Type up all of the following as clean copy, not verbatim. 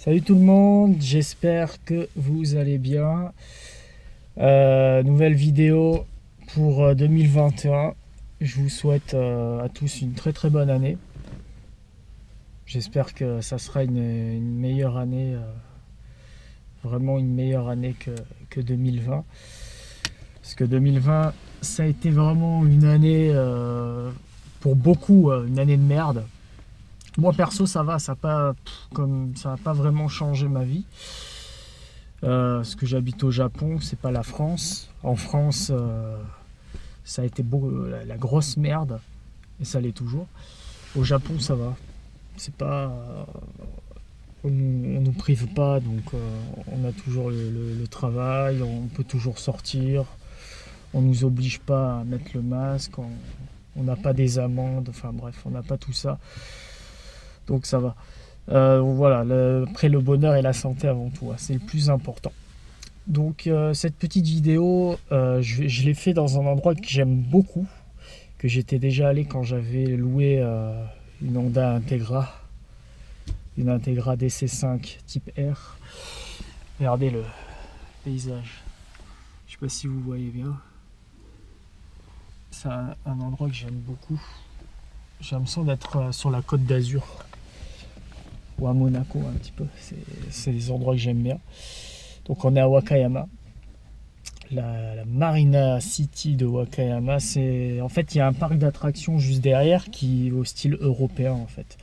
Salut tout le monde, j'espère que vous allez bien. Nouvelle vidéo pour 2021. Je vous souhaite à tous une très bonne année. J'espère que ça sera une meilleure année, vraiment une meilleure année que 2020. Parce que 2020, ça a été vraiment une année, pour beaucoup, une année de merde. Moi perso ça va, ça n'a pas vraiment changé ma vie. Parce que j'habite au Japon, c'est pas la France. En France, ça a été la grosse merde, et ça l'est toujours. Au Japon ça va. C'est pas. On nous prive pas, donc on a toujours le travail, on peut toujours sortir, on nous oblige pas à mettre le masque, on n'a pas des amendes, enfin bref, on n'a pas tout ça. Donc ça va. Voilà, après le bonheur et la santé avant tout, hein, c'est le plus important. Donc cette petite vidéo, je l'ai fait dans un endroit que j'aime beaucoup, que j'étais déjà allé quand j'avais loué une Honda Integra, une Integra DC5 type R. Regardez le paysage, je sais pas si vous voyez bien. C'est un endroit que j'aime beaucoup. J'ai l'impression d'être sur la Côte d'Azur ou à Monaco un petit peu. C'est des endroits que j'aime bien. Donc on est à Wakayama, la Marina City de Wakayama. En fait, il y a un parc d'attractions juste derrière qui est au style européen en fait.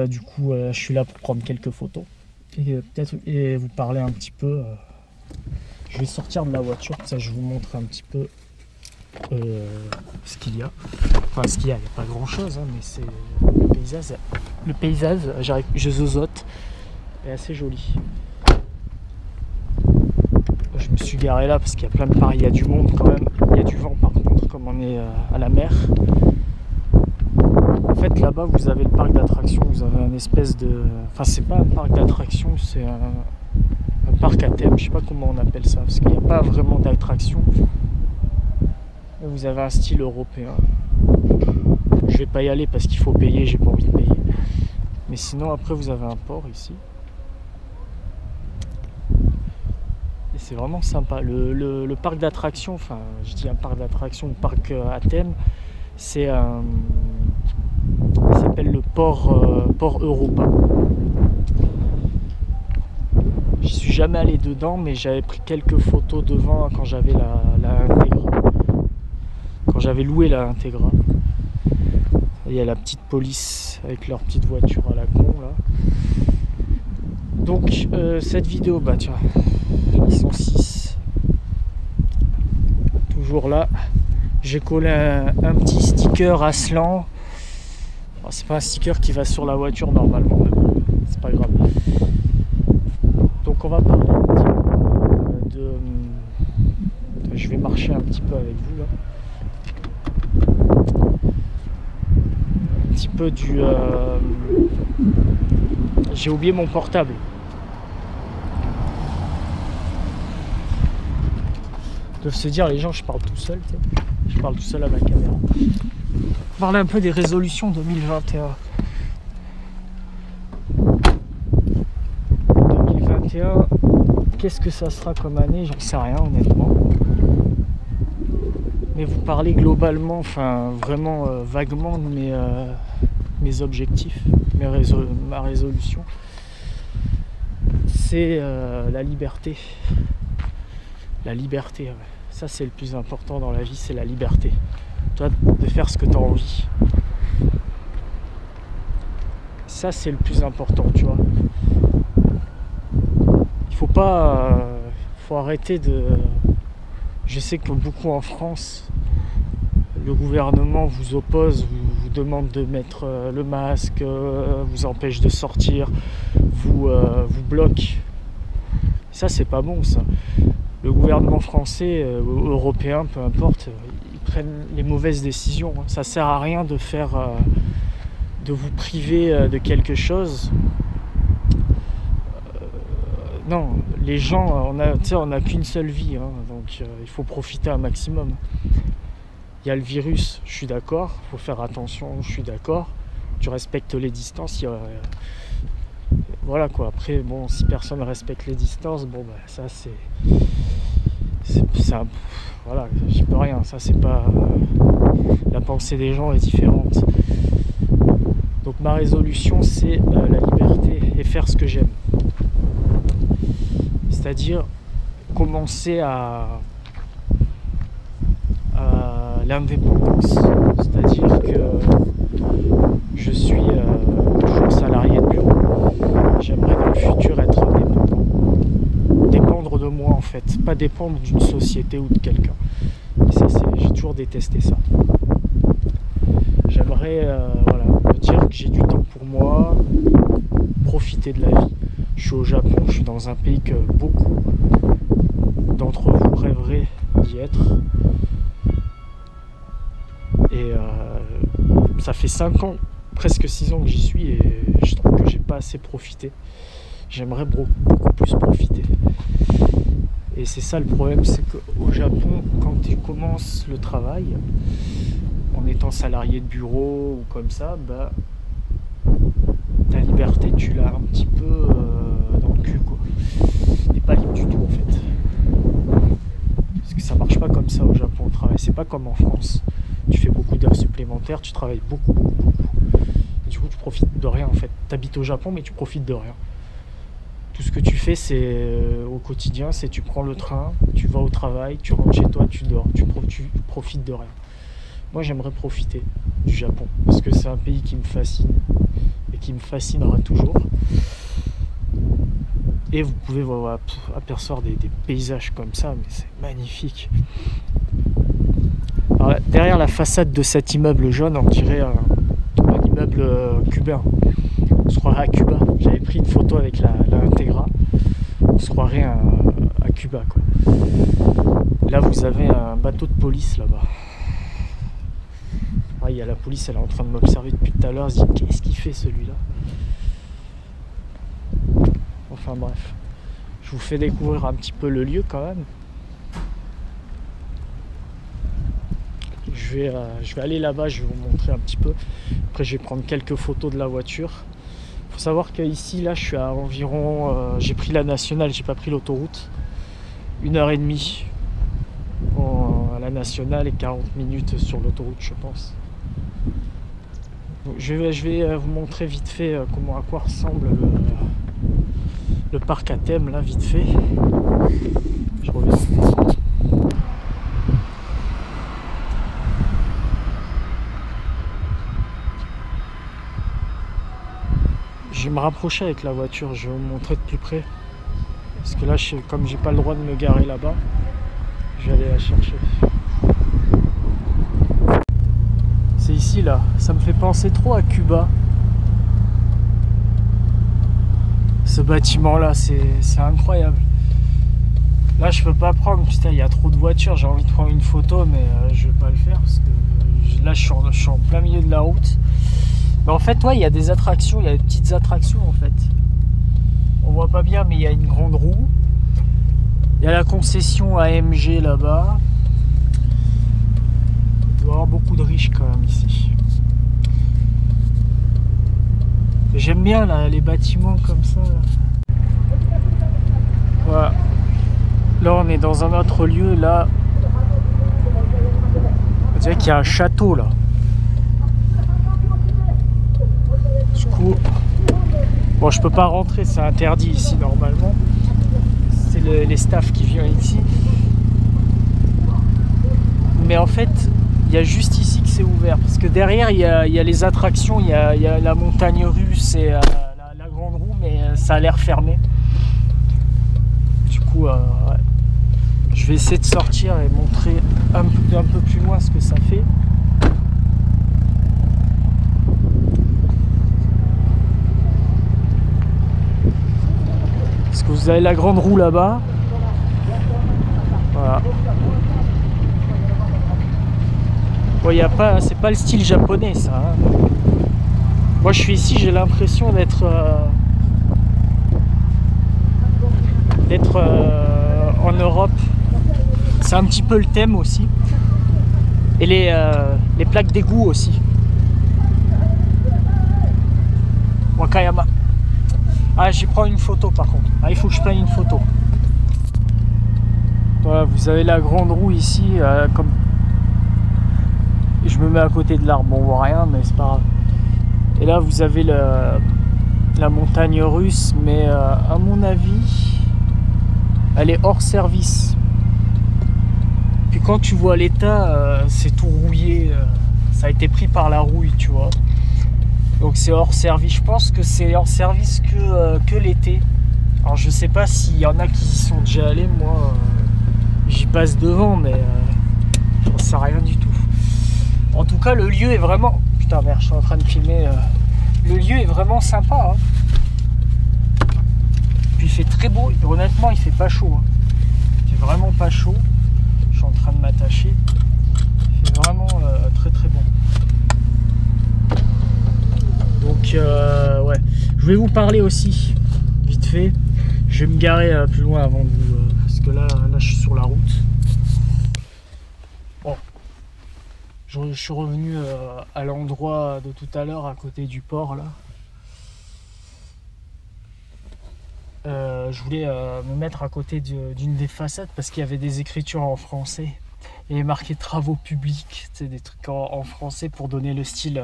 Du coup, je suis là pour prendre quelques photos et peut-être vous parler un petit peu. Je vais sortir de la voiture, ça je vous montre un petit peu ce qu'il y a. Enfin, ce qu'il y a, il n'y a pas grand chose, hein, mais c'est le paysage, je zozote, est assez joli. Je me suis garé là parce qu'il y a plein de paris, il y a du monde quand même, il y a du vent par contre, comme on est à la mer. En fait, là-bas, vous avez le parc d'attractions, vous avez un espèce de... Enfin, c'est pas un parc d'attractions, c'est un parc à thème, je sais pas comment on appelle ça, parce qu'il n'y a pas vraiment d'attraction. Vous avez un style européen. Je vais pas y aller parce qu'il faut payer, j'ai pas envie de payer. Mais sinon, après, vous avez un port ici. Et c'est vraiment sympa. Le parc d'attractions, enfin, je dis un parc d'attractions, un parc à thème, c'est ça s'appelle le port Europa. J'y suis jamais allé dedans, mais j'avais pris quelques photos devant quand j'avais la Integra. Quand j'avais loué la Integra. Il y a la petite police avec leur petite voiture à la con là. Donc cette vidéo, bah tiens, ils sont 6. Toujours là. J'ai collé un petit sticker Aslan. Alors, c'est pas un sticker qui va sur la voiture normalement, mais bon, c'est pas grave. Donc on va parler un petit peu je vais marcher un petit peu avec vous là. Un petit peu du... J'ai oublié mon portable. Ils doivent se dire, les gens, je parle tout seul. Je parle tout seul à ma caméra. Parler un peu des résolutions 2021. 2021, qu'est-ce que ça sera comme année? J'en sais rien honnêtement. Mais vous parlez globalement, enfin vraiment vaguement de mes objectifs, ma résolution. C'est la liberté. La liberté, ouais. Ça c'est le plus important dans la vie, c'est la liberté. Toi, de faire ce que tu as envie. Ça c'est le plus important, tu vois. Il faut pas... faut arrêter de... Je sais que beaucoup en France, le gouvernement vous oppose, vous demande de mettre le masque, vous empêche de sortir, vous bloque. Ça c'est pas bon ça. Le gouvernement français, européen, peu importe, ils prennent les mauvaises décisions. Ça sert à rien de de vous priver de quelque chose. Non, les gens, on n'a qu'une seule vie, hein, donc il faut profiter un maximum. Il y a le virus, je suis d'accord, il faut faire attention, je suis d'accord. Tu respectes les distances, voilà quoi. Après, bon, si personne respecte les distances, bon, bah, ça c'est ça, voilà, j'y peux rien. Ça, c'est pas. La pensée des gens est différente. Donc, ma résolution, c'est la liberté et faire ce que j'aime. C'est-à-dire commencer à l'indépendance. C'est-à-dire que je suis toujours salarié de bureau. J'aimerais dans le futur être indépendant. Dépendre de moi en fait, pas dépendre d'une société ou de quelqu'un. Et ça, j'ai toujours détesté ça. J'aimerais voilà, me dire que j'ai du temps pour moi, profiter de la vie. Je suis au Japon, je suis dans un pays que beaucoup d'entre vous rêveraient d'y être. Et ça fait 5 ans, presque 6 ans que j'y suis et je trouve que j'ai pas assez profité. J'aimerais beaucoup plus profiter. Et c'est ça le problème, c'est qu'au Japon, quand tu commences le travail, en étant salarié de bureau ou comme ça, bah, ta liberté, tu l'as un petit peu dans le cul, quoi. T'es pas libre du tout, en fait. Parce que ça marche pas comme ça au Japon, le travail. C'est pas comme en France. Tu fais beaucoup d'heures supplémentaires, tu travailles beaucoup. Et du coup, tu profites de rien, en fait. T'habites au Japon, mais tu profites de rien. Tout ce que tu fais, c'est au quotidien, c'est tu prends le train, tu vas au travail, tu rentres chez toi, tu dors, tu profites de rien. Moi, j'aimerais profiter du Japon parce que c'est un pays qui me fascine et qui me fascinera toujours. Et vous pouvez apercevoir des paysages comme ça, mais c'est magnifique. Alors, derrière la façade de cet immeuble jaune, on dirait un immeuble cubain. On se croirait à Cuba. J'avais pris une photo avec la Integra. On se croirait à Cuba, quoi. Là, vous avez un bateau de police là-bas. Il y a la police, elle est en train de m'observer depuis tout à l'heure. Elle se dit, qu'est-ce qu'il fait celui-là? Enfin bref. Je vous fais découvrir un petit peu le lieu quand même. Je vais aller là-bas, je vais vous montrer un petit peu. Après, je vais prendre quelques photos de la voiture. Il faut savoir qu'ici, là, je suis à environ... j'ai pris la nationale, j'ai pas pris l'autoroute. 1h30 à la nationale et 40 minutes sur l'autoroute, je pense. Donc, je vais vous montrer vite fait à quoi ressemble le parc à thème, là, vite fait. Je reviens. Je vais me rapprocher avec la voiture, je vais vous montrer de plus près. Parce que là, comme j'ai pas le droit de me garer là-bas, je vais aller la chercher. C'est ici là, ça me fait penser trop à Cuba. Ce bâtiment là, c'est incroyable. Là, je peux pas prendre, putain, il y a trop de voitures, j'ai envie de prendre une photo, mais je vais pas le faire parce que là, je suis en plein milieu de la route. Mais en fait, ouais, il y a des attractions, il y a des petites attractions en fait. On voit pas bien, mais il y a une grande roue. Il y a la concession AMG là-bas. Il doit y avoir beaucoup de riches quand même ici. J'aime bien là, les bâtiments comme ça. Là. Voilà. Là, on est dans un autre lieu. Là, on dirait qu'il y a un château là. Du coup, bon, je peux pas rentrer, c'est interdit ici normalement. C'est les staffs qui viennent ici. Mais en fait, il y a juste ici que c'est ouvert. Parce que derrière, il y a les attractions, il y a la montagne russe et la grande roue, mais ça a l'air fermé. Du coup, ouais. Je vais essayer de sortir et montrer un peu plus loin ce que ça fait. Parce que vous avez la grande roue là-bas. Voilà. Bon, c'est pas le style japonais ça. Hein. Moi je suis ici, j'ai l'impression d'être en Europe. C'est un petit peu le thème aussi. Et les plaques d'égout aussi. Wakayama. Ah, j'y prends une photo par contre. Ah, il faut que je prenne une photo. Voilà, vous avez la grande roue ici, comme je me mets à côté de l'arbre, bon, on voit rien, mais c'est pas grave. Et là, vous avez la montagne russe, mais à mon avis, elle est hors service. Puis quand tu vois l'état, c'est tout rouillé, ça a été pris par la rouille, tu vois. Donc c'est hors service. Je pense que c'est hors service que l'été. Alors je sais pas s'il y en a qui y sont déjà allés, moi j'y passe devant, mais j'en sais rien du tout. En tout cas, le lieu est vraiment... Putain merde, je suis en train de filmer. Le lieu est vraiment sympa. Hein. Puis il fait très beau. Et honnêtement, il fait pas chaud. Hein. Il fait vraiment pas chaud. Je suis en train de m'attacher. Il fait vraiment très très bon. Donc ouais, je vais vous parler aussi vite fait. Je vais me garer plus loin avant de vous, parce que là je suis sur la route. Bon, je suis revenu à l'endroit de tout à l'heure à côté du port là. Je voulais me mettre à côté d'une des façades parce qu'il y avait des écritures en français. Il y avait marqué travaux publics, des trucs en français pour donner le style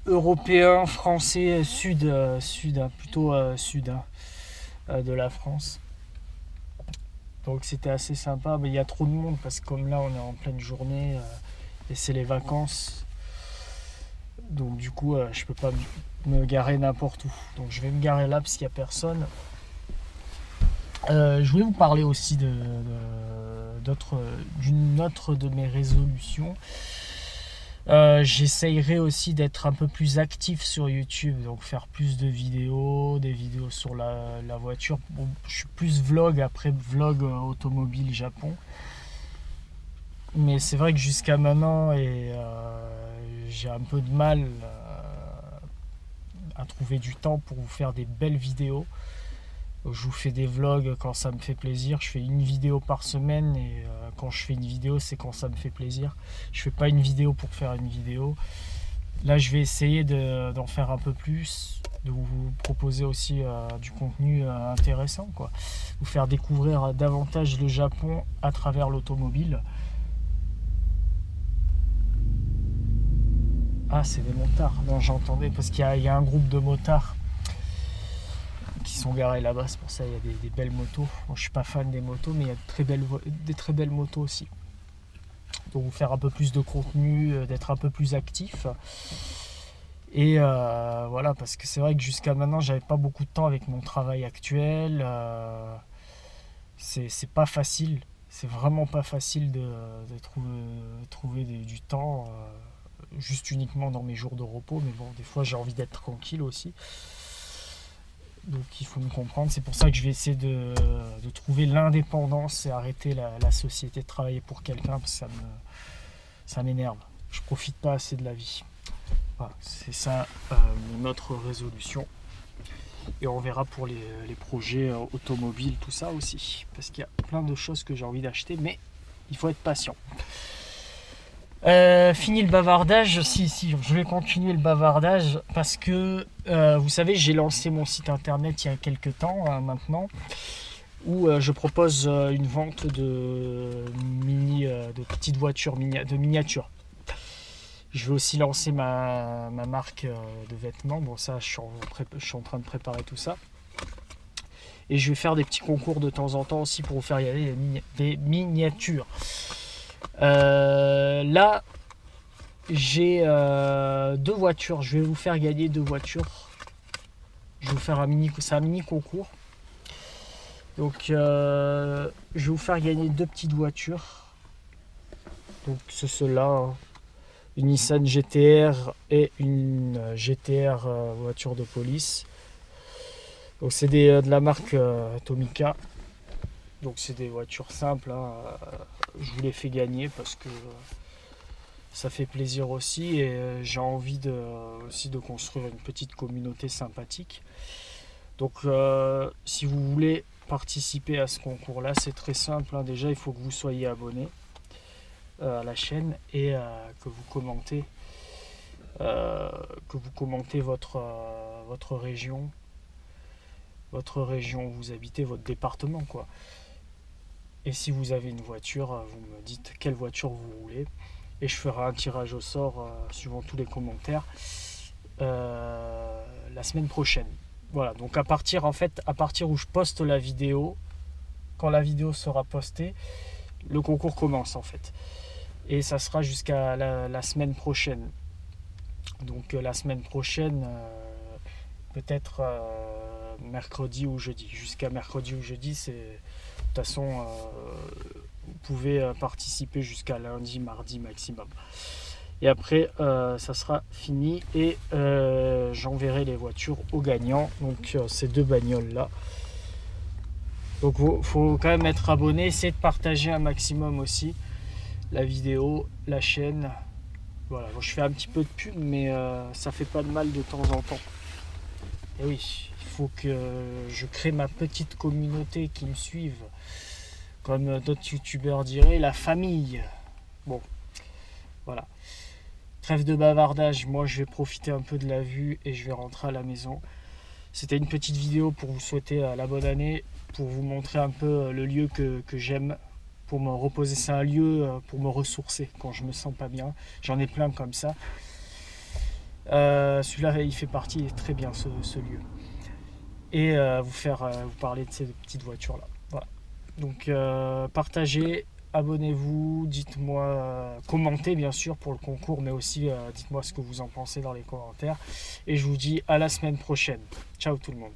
européen, français, sud, plutôt sud de la France. Donc c'était assez sympa, mais il y a trop de monde parce que comme là on est en pleine journée et c'est les vacances. Donc du coup je peux pas me garer n'importe où. Donc je vais me garer là parce qu'il n'y a personne. Je voulais vous parler aussi d'une autre de mes résolutions. J'essayerai aussi d'être un peu plus actif sur YouTube, donc faire plus de vidéos, des vidéos sur la voiture. Bon, je suis plus vlog, après vlog automobile Japon. Mais c'est vrai que jusqu'à maintenant, j'ai un peu de mal à trouver du temps pour vous faire des belles vidéos. Je vous fais des vlogs quand ça me fait plaisir. Je fais une vidéo par semaine et quand je fais une vidéo, c'est quand ça me fait plaisir. Je fais pas une vidéo pour faire une vidéo. Là, je vais essayer d'en faire un peu plus, de vous proposer aussi du contenu intéressant, quoi. Vous faire découvrir davantage le Japon à travers l'automobile. Ah, c'est des motards. Non, j'entendais parce qu'il y a un groupe de motards qui sont garés là-bas, c'est pour ça il y a des belles motos. Bon, je suis pas fan des motos, mais il y a des très belles motos aussi. Donc vous faire un peu plus de contenu, d'être un peu plus actif. Et voilà, parce que c'est vrai que jusqu'à maintenant j'avais pas beaucoup de temps avec mon travail actuel. C'est pas facile, c'est vraiment pas facile de trouver du temps juste uniquement dans mes jours de repos. Mais bon, des fois j'ai envie d'être tranquille aussi. Donc il faut me comprendre, c'est pour ça que je vais essayer de trouver l'indépendance et arrêter la société de travailler pour quelqu'un, parce que ça m'énerve. Je profite pas assez de la vie. Voilà, c'est ça mon autre résolution. Et on verra pour les projets automobiles, tout ça aussi. Parce qu'il y a plein de choses que j'ai envie d'acheter, mais il faut être patient. Fini le bavardage, si je vais continuer le bavardage parce que vous savez, j'ai lancé mon site internet il y a quelques temps maintenant où je propose une vente de petites voitures de miniatures. Je vais aussi lancer ma marque de vêtements. Bon, ça je suis en train de préparer tout ça. Et je vais faire des petits concours de temps en temps aussi pour vous faire y aller des miniatures. Là j'ai 2 voitures. Je vais vous faire gagner 2 voitures. Je vais vous faire un mini concours. Donc je vais vous faire gagner 2 petites voitures. Donc c'est cela, hein. Une Nissan GTR et une GTR voiture de police. Donc c'est de la marque Tomica. Donc c'est des voitures simples, hein. Je vous les fais gagner parce que ça fait plaisir aussi et j'ai envie aussi de construire une petite communauté sympathique. Donc si vous voulez participer à ce concours là, c'est très simple, hein. Déjà il faut que vous soyez abonné à la chaîne et que vous commentez votre votre région où vous habitez, votre département, quoi. Et si vous avez une voiture, vous me dites quelle voiture vous roulez. Et je ferai un tirage au sort suivant tous les commentaires la semaine prochaine. Voilà, donc à partir où je poste la vidéo, quand la vidéo sera postée, le concours commence en fait. Et ça sera jusqu'à la semaine prochaine. Donc la semaine prochaine, peut-être mercredi ou jeudi. Jusqu'à mercredi ou jeudi, c'est... De toute façon, vous pouvez participer jusqu'à lundi, mardi maximum. Et après, ça sera fini et j'enverrai les voitures aux gagnants. Donc ces deux bagnoles-là. Donc il faut quand même être abonné, essayer de partager un maximum aussi la vidéo, la chaîne. Voilà, bon, je fais un petit peu de pub, mais ça fait pas de mal de temps en temps. Et oui, il faut que je crée ma petite communauté qui me suive. Comme d'autres youtubeurs diraient, la famille. Bon, voilà. Trêve de bavardage, moi je vais profiter un peu de la vue et je vais rentrer à la maison. C'était une petite vidéo pour vous souhaiter la bonne année, pour vous montrer un peu le lieu que j'aime, pour me reposer. C'est un lieu pour me ressourcer quand je me sens pas bien. J'en ai plein comme ça. Celui-là, il fait partie, il est très bien ce lieu. Et vous parler de ces petites voitures-là. Voilà. Donc partagez, abonnez-vous, dites-moi, commentez bien sûr pour le concours, mais aussi dites-moi ce que vous en pensez dans les commentaires. Et je vous dis à la semaine prochaine. Ciao tout le monde.